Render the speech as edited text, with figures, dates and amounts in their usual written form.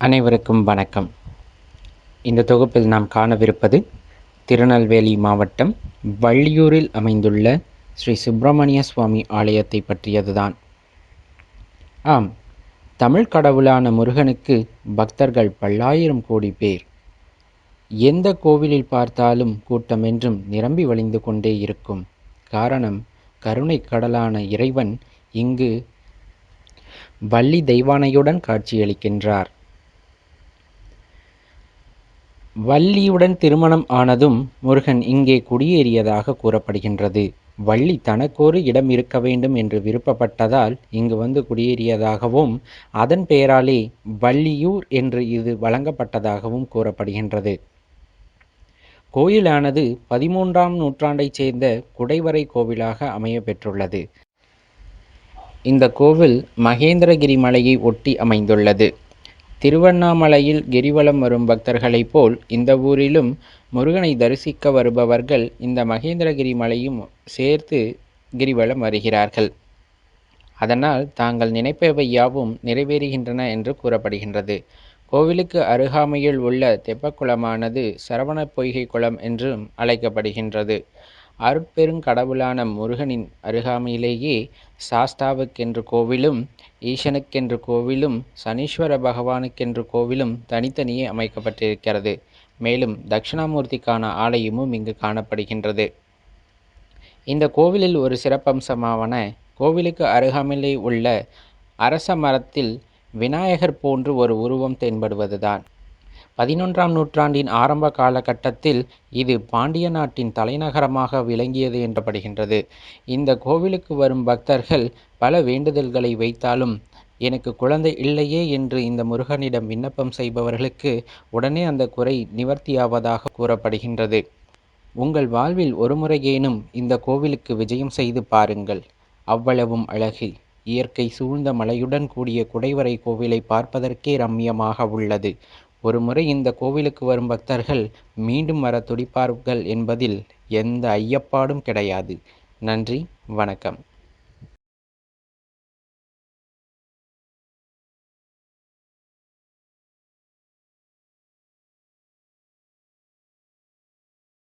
அனைவருக்கும் வணக்கம். இந்த தொகுப்பில் நாம் காணவிருப்பது திருநெல்வேலி மாவட்டம் வள்ளியூரில் அமைந்துள்ள ஸ்ரீ சுப்பிரமணிய சுவாமி ஆலயத்தை பற்றியதுதான். ஆம், தமிழ் கடவுளான முருகனுக்கு பக்தர்கள் பல்லாயிரம் கோடி பேர். எந்த கோவிலில் பார்த்தாலும் கூட்டமென்றும் நிரம்பி வழிந்து கொண்டே இருக்கும். காரணம், கருணை கடலான இறைவன் இங்கு வள்ளி தெய்வானையுடன் காட்சியளிக்கின்றார். வள்ளியுடன் திருமணம் ஆனதும் முருகன் இங்கே குடியேறியதாக கூறப்படுகின்றது. வள்ளி தனக்கொரு இடம் இருக்க வேண்டும் என்று விருப்பப்பட்டதால் இங்கு வந்து குடியேறியதாகவும் அதன் பெயராலே வள்ளியூர் என்று இது வழங்கப்பட்டதாகவும் கூறப்படுகின்றது. கோயிலானது 13ஆம் நூற்றாண்டைச் சேர்ந்த குடைவரை கோவிலாக அமைய பெற்றுள்ளது. இந்த கோவில் மகேந்திரகிரி மலையை ஒட்டி அமைந்துள்ளது. திருவண்ணாமலையில் கிரிவலம் வரும் பக்தர்களைப் போல் இந்த ஊரிலும் முருகனை தரிசிக்க வருபவர்கள் இந்த மகேந்திரகிரி மலையும் சேர்த்து கிரிவலம் வருகிறார்கள். அதனால் தாங்கள் நினைப்பவை யாவும் நிறைவேறுகின்றன என்று கூறப்படுகின்றது. கோவிலுக்கு அருகாமையில் உள்ள தெப்பக்குளமானது சரவண பொய்கை குளம் என்றும் அழைக்கப்படுகின்றது. அருட்பெருங்கடவுளான முருகனின் அருகாமையிலேயே சாஸ்தாவுக்கென்று கோவிலும், ஈசனுக்கென்று கோவிலும், சனீஸ்வர பகவானுக்கென்று கோவிலும் தனித்தனியே அமைக்கப்பட்டிருக்கிறது. மேலும் தட்சிணாமூர்த்திக்கான ஆலயமும் இங்கு காணப்படுகின்றது. இந்த கோவிலில் ஒரு சிறப்பம்சமாவன கோவிலுக்கு அருகாமையிலே உள்ள அரச மரத்தில் விநாயகர் போன்று ஒரு உருவம் தென்படுவதுதான். 11ஆம் நூற்றாண்டின் ஆரம்ப காலகட்டத்தில் இது பாண்டிய நாட்டின் தலைநகரமாக விளங்கியது என்றப்படுகின்றது. இந்த கோவிலுக்கு வரும் பக்தர்கள் பல வேண்டுதல்களை வைத்தாலும், எனக்கு குழந்தை இல்லையே என்று இந்த முருகனிடம் விண்ணப்பம் செய்பவர்களுக்கு உடனே அந்த குறை நிவர்த்தியாவதாக கூறப்படுகின்றது. உங்கள் வாழ்வில் ஒருமுறையேனும் இந்த கோவிலுக்கு விஜயம் செய்து பாருங்கள். அவ்வளவும் அழகு. இயற்கை சூழ்ந்த மலையுடன் கூடிய குடைவரை கோவிலை பார்ப்பதற்கே ரம்மியமாக உள்ளது. ஒரு முறை இந்த கோவிலுக்கு வரும் பக்தர்கள் மீண்டும் வர துடிப்பார்கள் என்பதில் எந்த ஐயப்பாடும் கிடையாது. நன்றி, வணக்கம்.